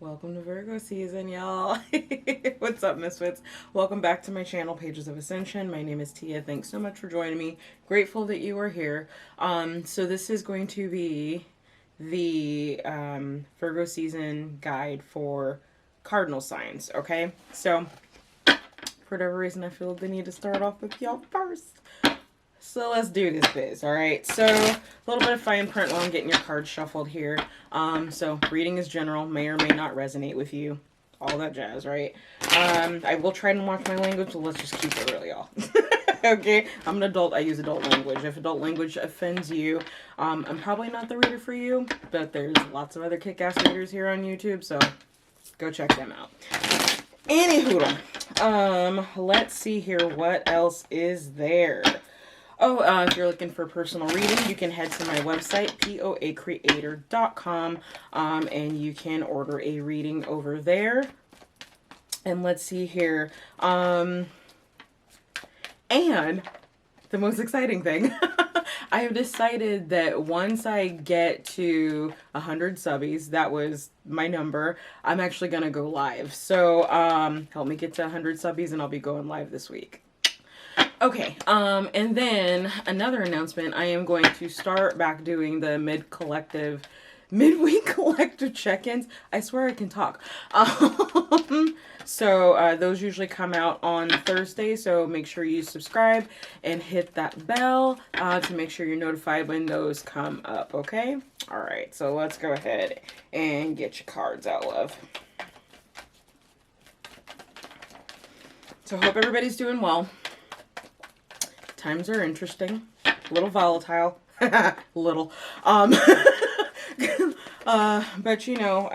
Welcome to Virgo season, y'all. What's up, Misfits? Welcome back to my channel, Pages of Ascension. My name is Tia. Thanks so much for joining me. Grateful that you are here. So this is going to be the Virgo season guide for cardinal signs, okay? So, for whatever reason, I feel the need to start off with y'all first. So let's do this biz, all right? So a little bit of fine print while I'm getting your cards shuffled here. So reading is general, may or may not resonate with you. All that jazz, right? I will try and watch my language, so let's just keep it real, y'all. Okay? I'm an adult, I use adult language. If adult language offends you, I'm probably not the reader for you, but there's lots of other kick-ass readers here on YouTube, so go check them out. Anywho, let's see here, what else is there? Oh, if you're looking for personal reading, you can head to my website, poacreator.com, and you can order a reading over there. And let's see here. And the most exciting thing, I have decided that once I get to 100 subbies, that was my number, I'm actually going to go live. So, help me get to 100 subbies and I'll be going live this week. Okay, and then another announcement, I am going to start back doing the midweek collective check-ins. I swear I can talk. So those usually come out on Thursday, so make sure you subscribe and hit that bell to make sure you're notified when those come up, okay? All right, so let's go ahead and get your cards out, love. So hope everybody's doing well. Times are interesting, a little volatile, little, but you know,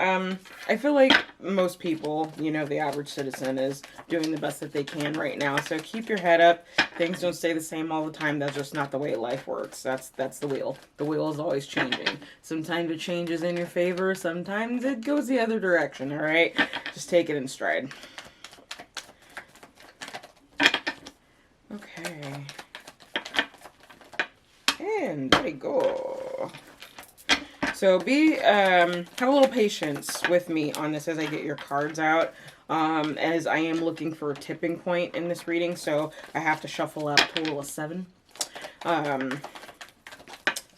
I feel like most people, you know, the average citizen is doing the best that they can right now. So keep your head up. Things don't stay the same all the time. That's just not the way life works. That's the wheel. The wheel is always changing. Sometimes it changes in your favor. Sometimes it goes the other direction. All right, just take it in stride. Okay. And there we go. So have a little patience with me on this as I get your cards out, as I am looking for a tipping point in this reading, so I have to shuffle out a total of 7. So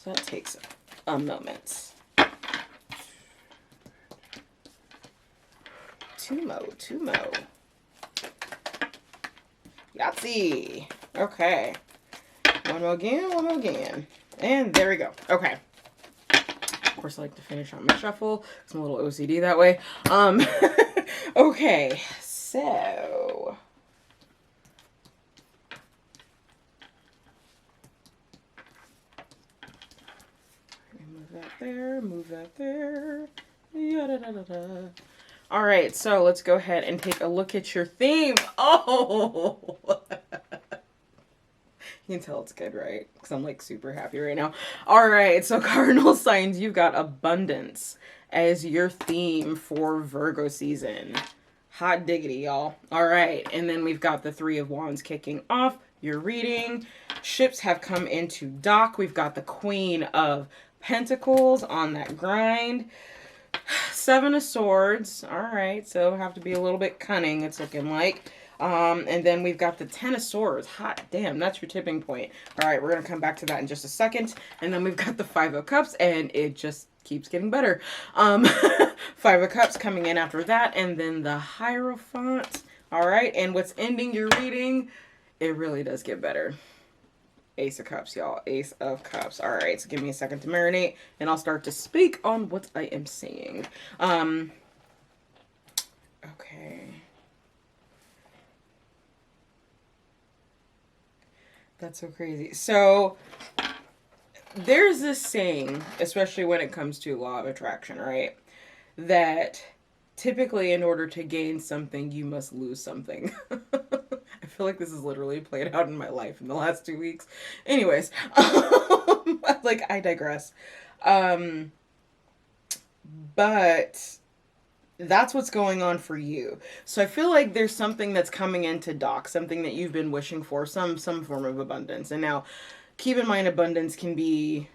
that takes a moment. Two mo. Yahtzee. Okay. One more again. And there we go. Okay. Of course, I like to finish on my shuffle, because I'm a little OCD that way. Okay. So. Move that there. Yada-da-da-da. All right, so let's go ahead and take a look at your theme. Oh! You can tell it's good, right? Because I'm like super happy right now. All right, so cardinal signs, you've got abundance as your theme for Virgo season. Hot diggity, y'all. All right, and then we've got the 3 of Wands kicking off your reading. Ships have come into dock. We've got the Queen of Pentacles on that grind. 7 of Swords. All right, so have to be a little bit cunning, it's looking like. And then we've got the 10 of Swords. Hot damn, that's your tipping point. All right, we're going to come back to that in just a second. And then we've got the 5 of Cups, and it just keeps getting better. 5 of Cups coming in after that, and then the Hierophant. All right, and what's ending your reading, it really does get better. Ace of Cups, y'all. Ace of Cups. All right, so give me a second to marinate, and I'll start to speak on what I am saying. Okay. That's so crazy. So there's this saying, especially when it comes to law of attraction, right? That typically in order to gain something, you must lose something. I feel like this is literally played out in my life in the last 2 weeks. Anyways, like I digress. But that's what's going on for you. So I feel like there's something that's coming into dock, something that you've been wishing for, some form of abundance. And now, keep in mind, abundance can be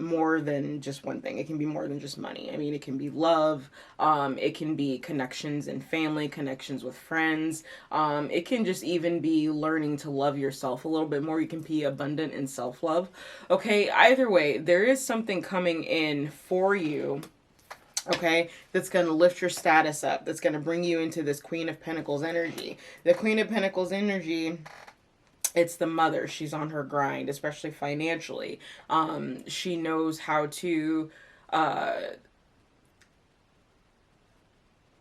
more than just one thing. It can be more than just money. I mean, it can be love. It can be connections and family, connections with friends. It can just even be learning to love yourself a little bit more. You can be abundant in self-love. Okay, either way, there is something coming in for you, okay, that's going to lift your status up, that's going to bring you into this Queen of Pentacles energy. The Queen of Pentacles energy, it's the mother. She's on her grind, especially financially. She knows how to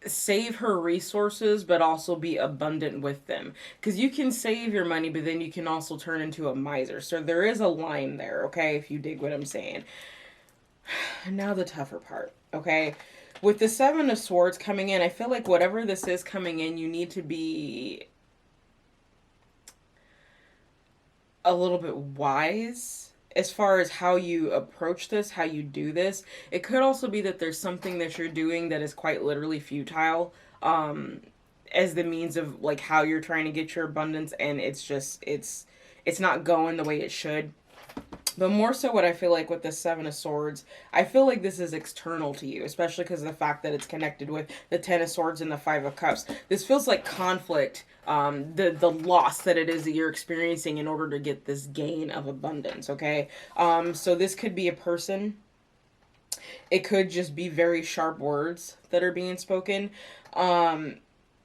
save her resources, but also be abundant with them. Because you can save your money, but then you can also turn into a miser. So there is a line there, okay, if you dig what I'm saying. Now the tougher part, okay? With the Seven of Swords coming in, I feel like whatever this is coming in, you need to be a little bit wise as far as how you approach this, how you do this. It could also be that there's something that you're doing that is quite literally futile, as the means of like how you're trying to get your abundance, and it's just, it's not going the way it should. But more so what I feel like with the Seven of Swords, I feel like this is external to you, especially because of the fact that it's connected with the Ten of Swords and the Five of Cups. This feels like conflict, the loss that it is that you're experiencing in order to get this gain of abundance, okay? So this could be a person. It could just be very sharp words that are being spoken.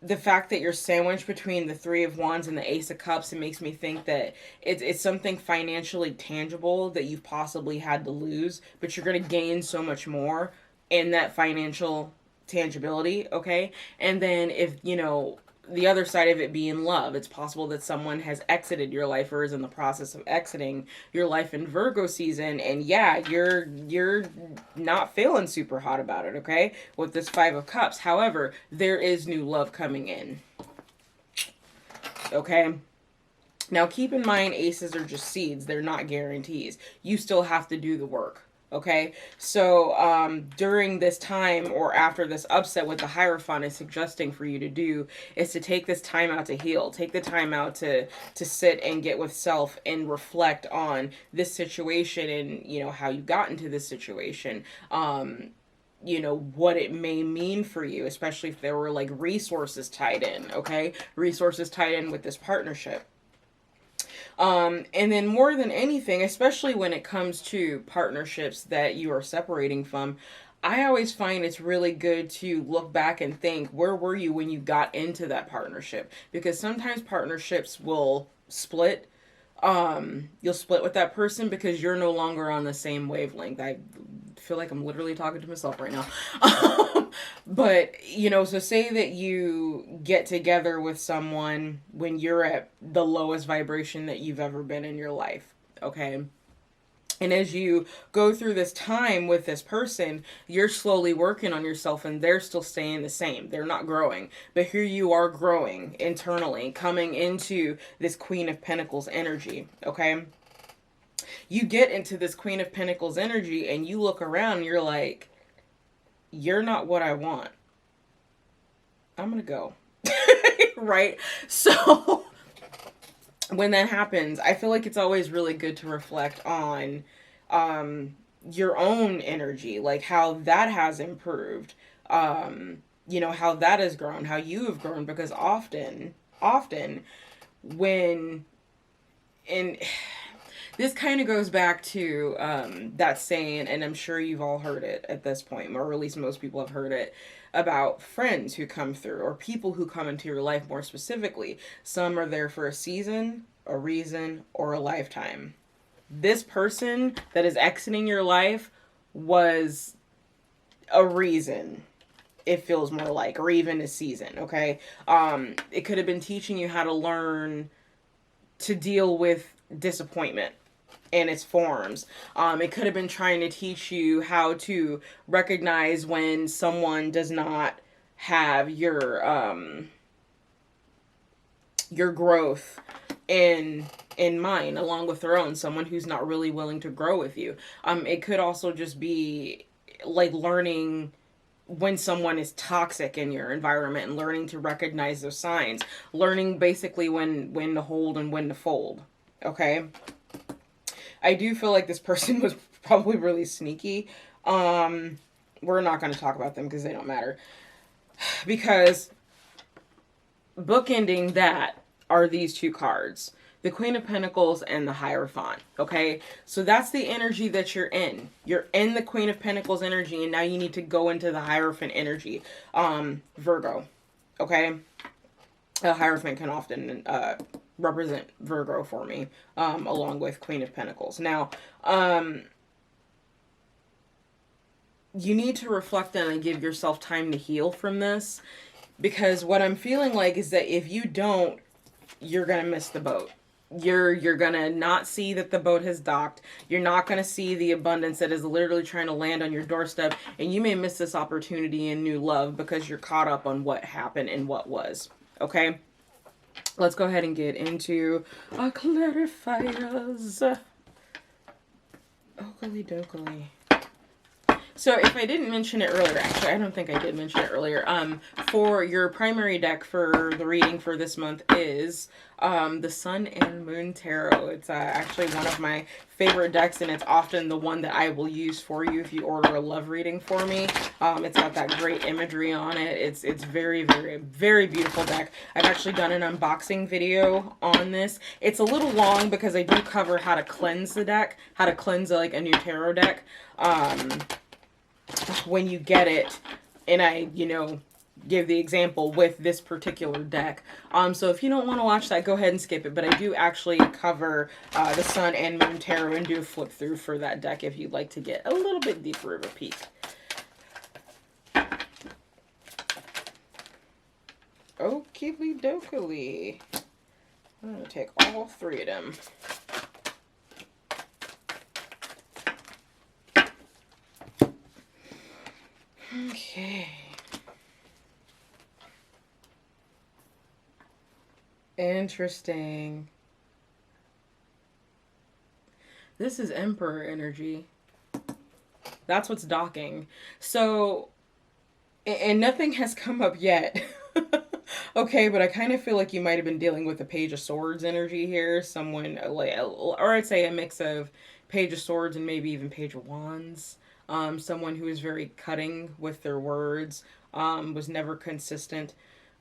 The fact that you're sandwiched between the Three of Wands and the Ace of Cups, it makes me think that it's something financially tangible that you've possibly had to lose, but you're going to gain so much more in that financial tangibility, okay? And then if, you know, the other side of it being love, it's possible that someone has exited your life or is in the process of exiting your life in Virgo season, and yeah, you're not feeling super hot about it, okay, with this Five of Cups. However, there is new love coming in, okay? Now keep in mind, aces are just seeds. They're not guarantees. You still have to do the work. Okay, so during this time or after this upset, what the Hierophant is suggesting for you to do is to take this time out to heal. Take the time out to sit and get with self and reflect on this situation and, you know, how you got into this situation. You know, what it may mean for you, especially if there were like resources tied in, okay? Resources tied in with this partnership. And then more than anything, especially when it comes to partnerships that you are separating from, I always find it's really good to look back and think, where were you when you got into that partnership? Because sometimes partnerships will split. You'll split with that person because you're no longer on the same wavelength. I feel like I'm literally talking to myself right now. But, you know, so say that you get together with someone when you're at the lowest vibration that you've ever been in your life, okay? And as you go through this time with this person, you're slowly working on yourself and they're still staying the same. They're not growing. But here you are growing internally, coming into this Queen of Pentacles energy, okay? You get into this Queen of Pentacles energy and you look around and you're like, you're not what I want. I'm going to go. Right? So when that happens, I feel like it's always really good to reflect on your own energy, like how that has improved, you know, how that has grown, how you have grown, because often when, and this kind of goes back to that saying, and I'm sure you've all heard it at this point, or at least most people have heard it, about friends who come through, or people who come into your life more specifically. Some are there for a season, a reason, or a lifetime. This person that is exiting your life was a reason, it feels more like, or even a season, okay? It could have been teaching you how to learn to deal with disappointment in its forms. It could have been trying to teach you how to recognize when someone does not have your growth in mind along with their own, someone who's not really willing to grow with you. It could also just be like learning when someone is toxic in your environment and learning to recognize those signs, learning basically when to hold and when to fold, okay? I do feel like this person was probably really sneaky. We're not going to talk about them because they don't matter. Because bookending that are these two cards. The Queen of Pentacles and the Hierophant, okay? So that's the energy that you're in. You're in the Queen of Pentacles energy, and now you need to go into the Hierophant energy. Virgo, okay? A Hierophant can often represent Virgo for me, along with Queen of Pentacles. Now, you need to reflect on and give yourself time to heal from this, because what I'm feeling like is that if you don't, you're going to miss the boat. You're going to not see that the boat has docked. You're not going to see the abundance that is literally trying to land on your doorstep. And you may miss this opportunity in new love because you're caught up on what happened and what was. Okay? Let's go ahead and get into our clarifiers. Oakley dokley. So if I didn't mention it earlier, actually, I don't think I did mention it earlier. For your primary deck for the reading for this month is the Sun and Moon Tarot. It's actually one of my favorite decks, and it's often the one that I will use for you if you order a love reading for me. It's got that great imagery on it. It's very, very, very beautiful deck. I've actually done an unboxing video on this. It's a little long because I do cover how to cleanse the deck, how to cleanse like a new tarot deck. When you get it, and I, give the example with this particular deck. So if you don't want to watch that, go ahead and skip it. But I do actually cover the Sun and Moon Tarot and do a flip through for that deck if you'd like to get a little bit deeper of a peek. Okie dokie. I'm going to take all three of them. Okay. Interesting. This is Emperor energy. That's what's docking. So, and nothing has come up yet. Okay, but I kind of feel like you might have been dealing with the Page of Swords energy here. Someone, or I'd say a mix of Page of Swords and maybe even Page of Wands. Someone who is very cutting with their words, was never consistent,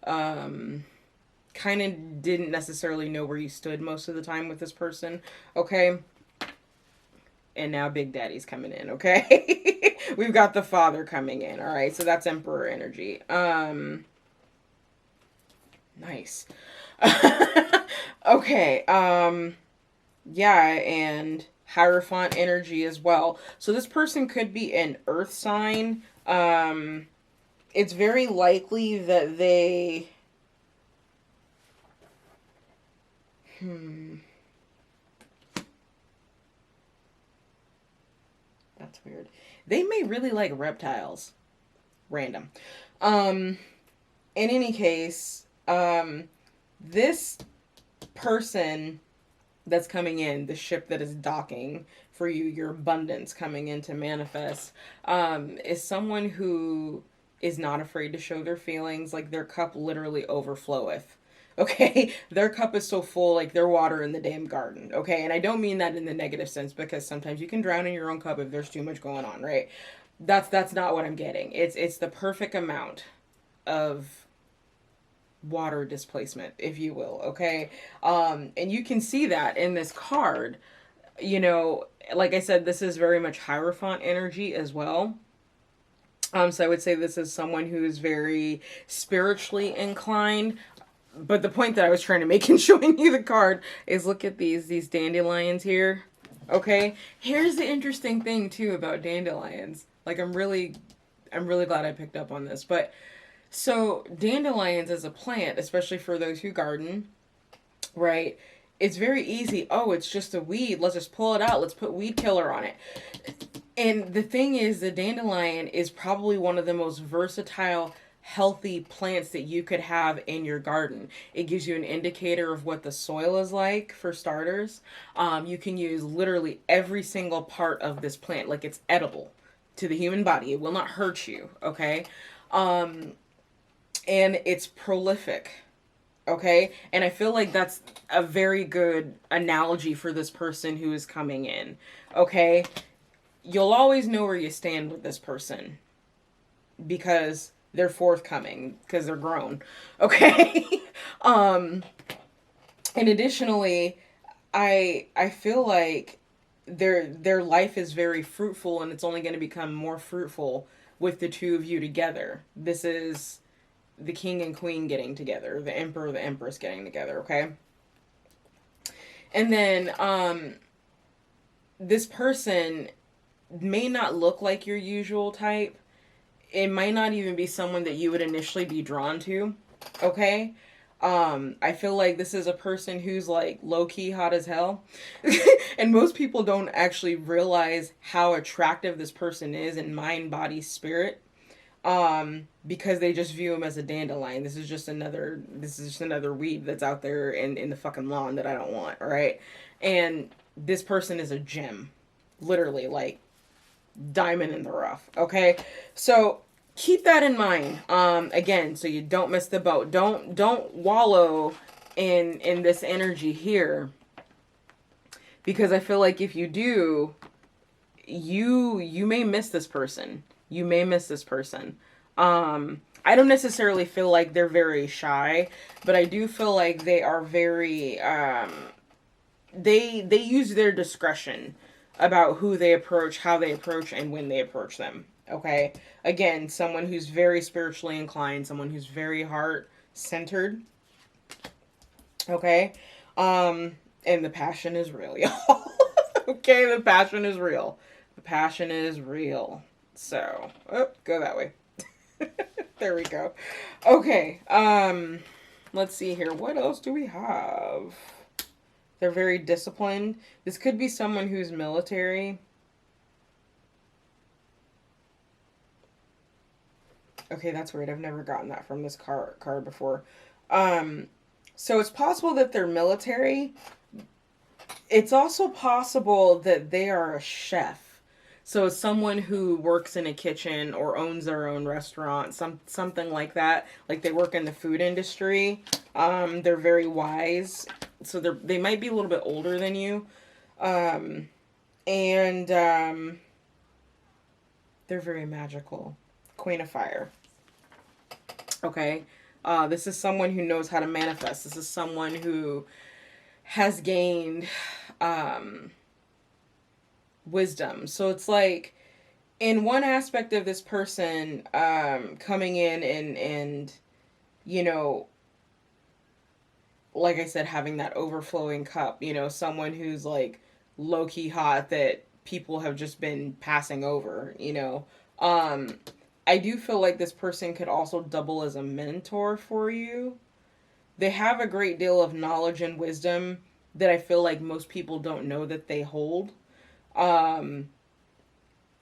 kind of didn't necessarily know where you stood most of the time with this person, okay? And now Big Daddy's coming in, okay? We've got the father coming in, all right? So that's Emperor energy. Nice. Okay, yeah, and Hierophant energy as well. So this person could be an earth sign. It's very likely that they... That's weird. They may really like reptiles. Random. In any case, this person that's coming in, the ship that is docking for you, your abundance coming in to manifest, is someone who is not afraid to show their feelings. Like, their cup literally overfloweth. Okay? Their cup is so full, like they're water in the damn garden. Okay? And I don't mean that in the negative sense, because sometimes you can drown in your own cup if there's too much going on, right? That's not what I'm getting. It's the perfect amount of water displacement, if you will, okay? And you can see that in this card. Like I said, this is very much Hierophant energy as well. So I would say this is someone who is very spiritually inclined. But the point that I was trying to make in showing you the card is, look at these dandelions here, okay? Here's the interesting thing too about dandelions. Like, I'm really glad I picked up on this, but so dandelions as a plant, especially for those who garden, right? It's very easy. Oh, it's just a weed. Let's just pull it out. Let's put weed killer on it. And the thing is, the dandelion is probably one of the most versatile, healthy plants that you could have in your garden. It gives you an indicator of what the soil is like, for starters. You can use literally every single part of this plant. Like, it's edible to the human body. It will not hurt you, okay? And it's prolific, okay? And I feel like that's a very good analogy for this person who is coming in, okay? you'll always know where you stand with this person because they're forthcoming, because they're grown. Okay. And additionally, I feel like their life is very fruitful, and it's only going to become more fruitful with the two of you together. This is the king and queen getting together, the emperor, the empress getting together, okay? And then this person may not look like your usual type. It might not even be someone that you would initially be drawn to, okay? I feel like this is a person who's like low-key hot as hell. And most people don't actually realize how attractive this person is in mind, body, spirit. Because they just view him as a dandelion. This is just another weed that's out there in the fucking lawn that I don't want, all right? And this person is a gem. Literally, like diamond in the rough, okay? So keep that in mind. Again, so you don't miss the boat. Don't wallow in this energy here. Because I feel like if you do, you may miss this person. You may miss this person. I don't necessarily feel like they're very shy, but I do feel like they are very they use their discretion about who they approach, how they approach, and when they approach them. Okay? Again, someone who's very spiritually inclined, someone who's very heart-centered. Okay? And the passion is real, y'all. Okay, the passion is real. The passion is real. So, go that way. There we go. Okay, let's see here. What else do we have? They're very disciplined. This could be someone who's military. Okay, that's weird. I've never gotten that from this card before. So it's possible that they're military. It's also possible that they are a chef. So someone who works in a kitchen or owns their own restaurant, something like that. Like they work in the food industry. They're very wise. So they might be a little bit older than you. And they're very magical. Queen of Fire. Okay. This is someone who knows how to manifest. This is someone who has gained wisdom. So it's like in one aspect of this person coming in and you know, like I said, having that overflowing cup, you know, someone who's like low-key hot that people have just been passing over, you know. I do feel like this person could also double as a mentor for you. They have a great deal of knowledge and wisdom that I feel like most people don't know that they hold. And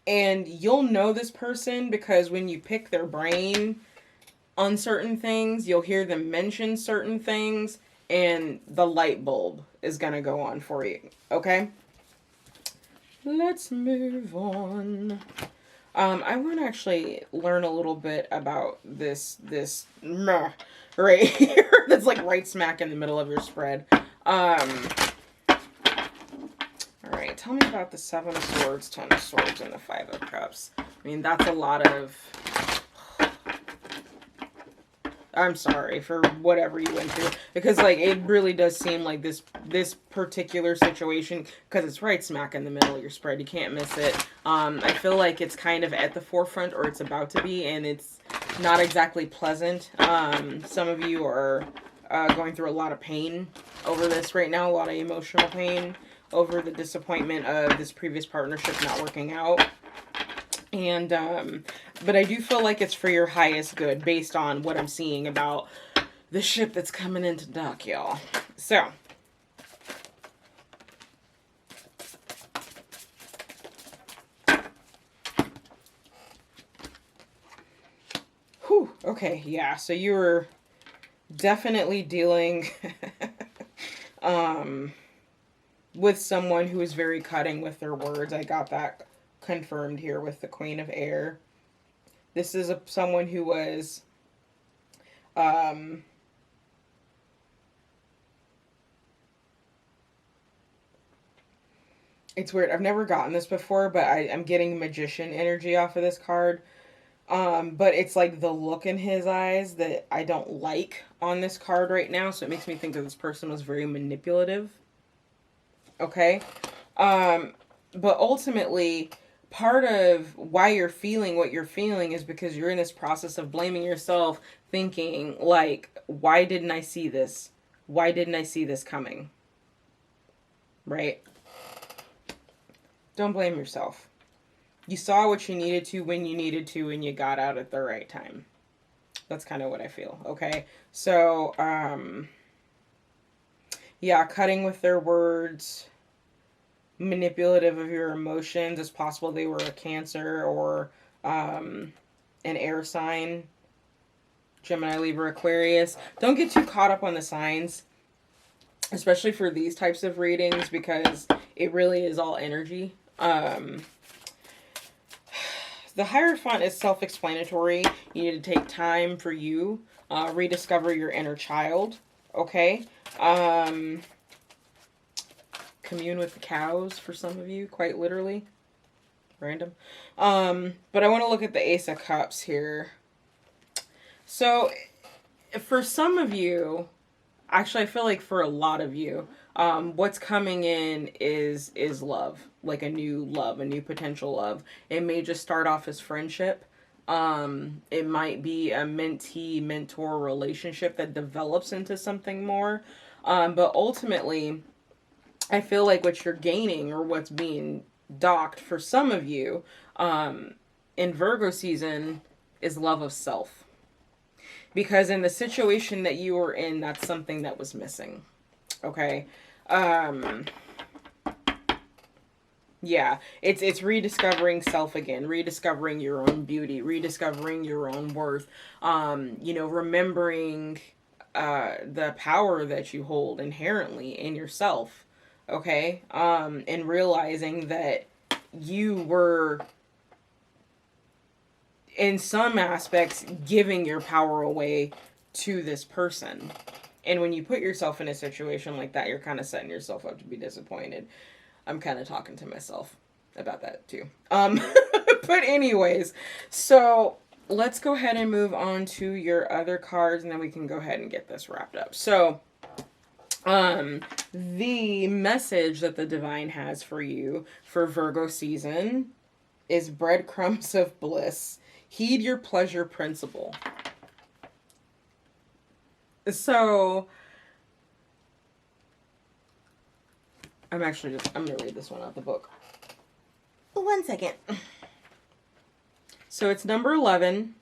you'll know this person because when you pick their brain on certain things, you'll hear them mention certain things, and the light bulb is going to go on for you. Okay? Let's move on. I want to actually learn a little bit about this right here that's like right smack in the middle of your spread. All right, tell me about the Seven of Swords, Ten of Swords, and the Five of Cups. I mean, that's a lot of... I'm sorry for whatever you went through. Because, like, it really does seem like this particular situation, because it's right smack in the middle of your spread. You can't miss it. I feel like it's kind of at the forefront, or it's about to be, and it's not exactly pleasant. Some of you are going through a lot of pain over this right now, a lot of emotional pain over the disappointment of this previous partnership not working out. And, but I do feel like it's for your highest good based on what I'm seeing about the ship that's coming into dock, y'all. So, whew, okay, yeah, so you were definitely dealing, with someone who is very cutting with their words. I got that confirmed here with the Queen of Air. This is someone who was It's weird. I've never gotten this before, but I'm getting magician energy off of this card. But it's like the look in his eyes that I don't like on this card right now. So it makes me think that this person was very manipulative. Okay. But ultimately, part of why you're feeling what you're feeling is because you're in this process of blaming yourself, thinking like, why didn't I see this? Why didn't I see this coming? Right? Don't blame yourself. You saw what you needed to when you needed to, and you got out at the right time. That's kind of what I feel. Okay. So, yeah, cutting with their words, manipulative of your emotions. It's possible they were a Cancer or an air sign, Gemini, Libra, Aquarius. Don't get too caught up on the signs, especially for these types of readings, because it really is all energy. The Hierophant is self-explanatory. You need to take time for you, rediscover your inner child, okay? Commune with the cows for some of you, quite literally. Random. But I want to look at the Ace of Cups here. So, for some of you, actually I feel like for a lot of you, what's coming in is love, like a new love, a new potential love. It may just start off as friendship. It might be a mentee-mentor relationship that develops into something more. But ultimately, I feel like what you're gaining, or what's being docked for some of you, in Virgo season, is love of self. Because in the situation that you were in, that's something that was missing. Okay. Yeah, it's rediscovering self again, rediscovering your own beauty, rediscovering your own worth. Remembering the power that you hold inherently in yourself. Okay. And realizing that you were, in some aspects, giving your power away to this person. And when you put yourself in a situation like that, you're kind of setting yourself up to be disappointed. I'm kind of talking to myself about that too. But anyways, so let's go ahead and move on to your other cards, and then we can go ahead and get this wrapped up. So, the message that the divine has for you for Virgo season is breadcrumbs of bliss. Heed your pleasure principle. So, I'm going to read this one out the book. 1 second. So it's number 11,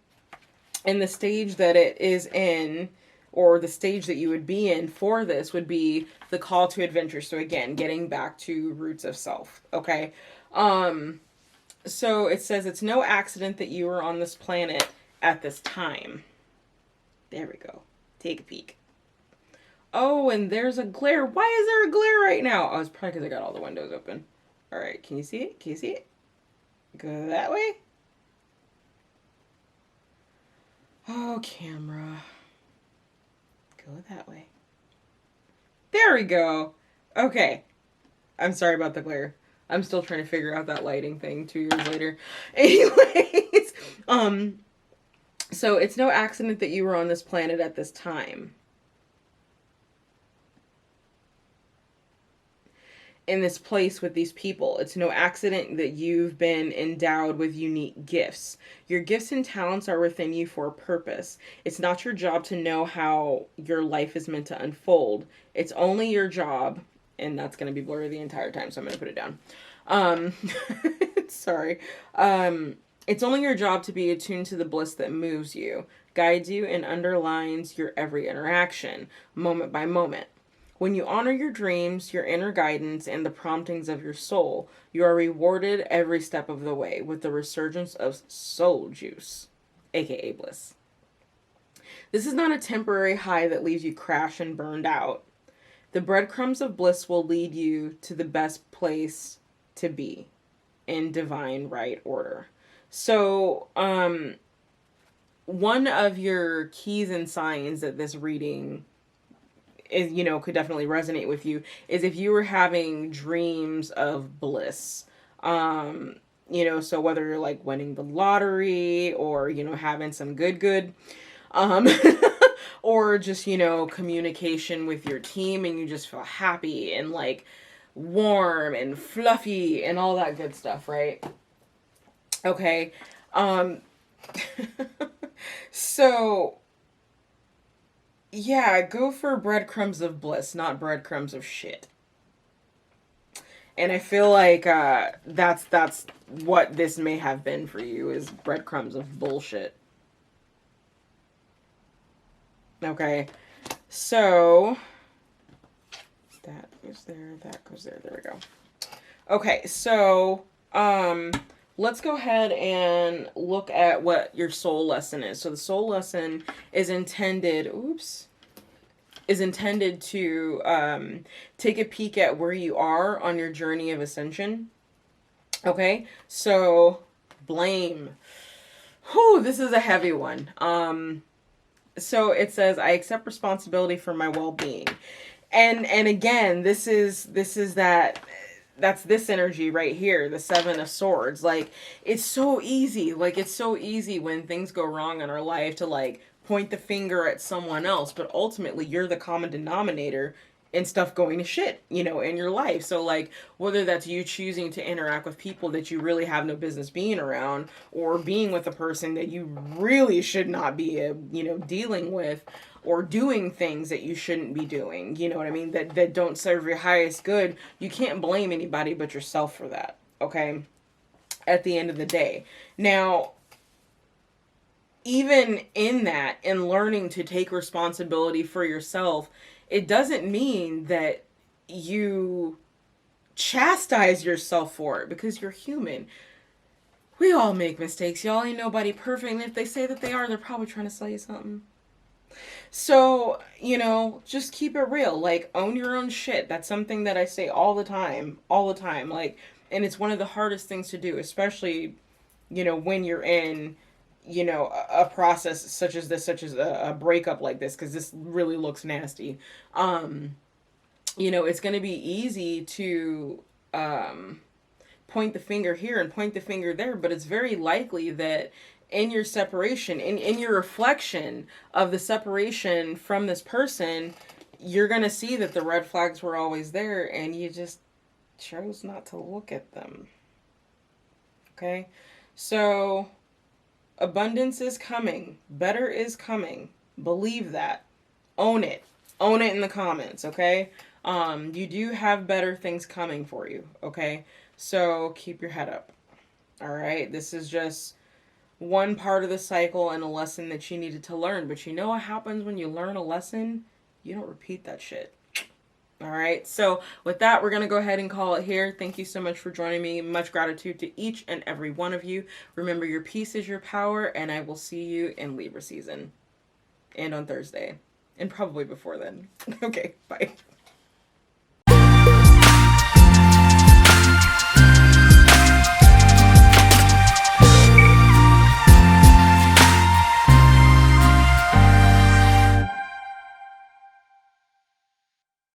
and the stage that it is in, or the stage that you would be in for this, would be the call to adventure. So again, getting back to roots of self. Okay. So it says, it's no accident that you are on this planet at this time. There we go. Take a peek. Oh, and there's a glare. Why is there a glare right now? Oh, it's probably because I got all the windows open. All right, can you see it? Can you see it? Go that way. Oh, camera. Go that way. There we go. Okay. I'm sorry about the glare. I'm still trying to figure out that lighting thing 2 years later. Anyways, so it's no accident that you were on this planet at this time. In this place with these people. It's no accident that you've been endowed with unique gifts. Your gifts and talents are within you for a purpose. It's not your job to know how your life is meant to unfold. It's only your job, and that's going to be blurry the entire time, so I'm going to put it down. Sorry. It's only your job to be attuned to the bliss that moves you, guides you, and underlines your every interaction, moment by moment. When you honor your dreams, your inner guidance, and the promptings of your soul, you are rewarded every step of the way with the resurgence of soul juice, aka bliss. This is not a temporary high that leaves you crashed and burned out. The breadcrumbs of bliss will lead you to the best place to be in divine right order. So, one of your keys and signs that this reading is, you know, could definitely resonate with you, is if you were having dreams of bliss. You know, so whether you're like winning the lottery or, you know, having some good, um, or just, you know, communication with your team and you just feel happy and like warm and fluffy and all that good stuff, right? Okay. So yeah, go for breadcrumbs of bliss, not breadcrumbs of shit. And I feel like that's what this may have been for you, is breadcrumbs of bullshit. Okay, so that goes there, that goes there. There we go. Okay, so let's go ahead and look at what your soul lesson is. So the soul lesson is intended, is intended to take a peek at where you are on your journey of ascension. Okay, so blame. Whew, this is a heavy one. So it says, I accept responsibility for my well-being. And again, this is that's this energy right here, the Seven of Swords. Like, it's so easy. Like, it's so easy when things go wrong in our life to like point the finger at someone else, but ultimately you're the common denominator in stuff going to shit, you know, in your life. So like, whether that's you choosing to interact with people that you really have no business being around, or being with a person that you really should not be, you know, dealing with, or doing things that you shouldn't be doing, you know what I mean, that don't serve your highest good, you can't blame anybody but yourself for that, okay? At the end of the day. Now, even in that, in learning to take responsibility for yourself, it doesn't mean that you chastise yourself for it, because you're human. We all make mistakes, y'all. Ain't nobody perfect, and if they say that they are, they're probably trying to sell you something. So, you know, just keep it real. Like, own your own shit. That's something that I say all the time. All the time. Like, and it's one of the hardest things to do, especially, you know, when you're in, you know, a process such as this, such as a breakup like this, because this really looks nasty. You know, it's going to be easy to point the finger here and point the finger there, but it's very likely that in your separation, in your reflection of the separation from this person, you're going to see that the red flags were always there and you just chose not to look at them. Okay? So, abundance is coming. Better is coming. Believe that. Own it. Own it in the comments, okay? You do have better things coming for you, okay? So, keep your head up. All right? This is just one part of the cycle and a lesson that you needed to learn. But you know what happens when you learn a lesson? You don't repeat that shit. All right. So with that, we're going to go ahead and call it here. Thank you so much for joining me. Much gratitude to each and every one of you. Remember, your peace is your power, and I will see you in Libra season and on Thursday and probably before then. Okay. Bye.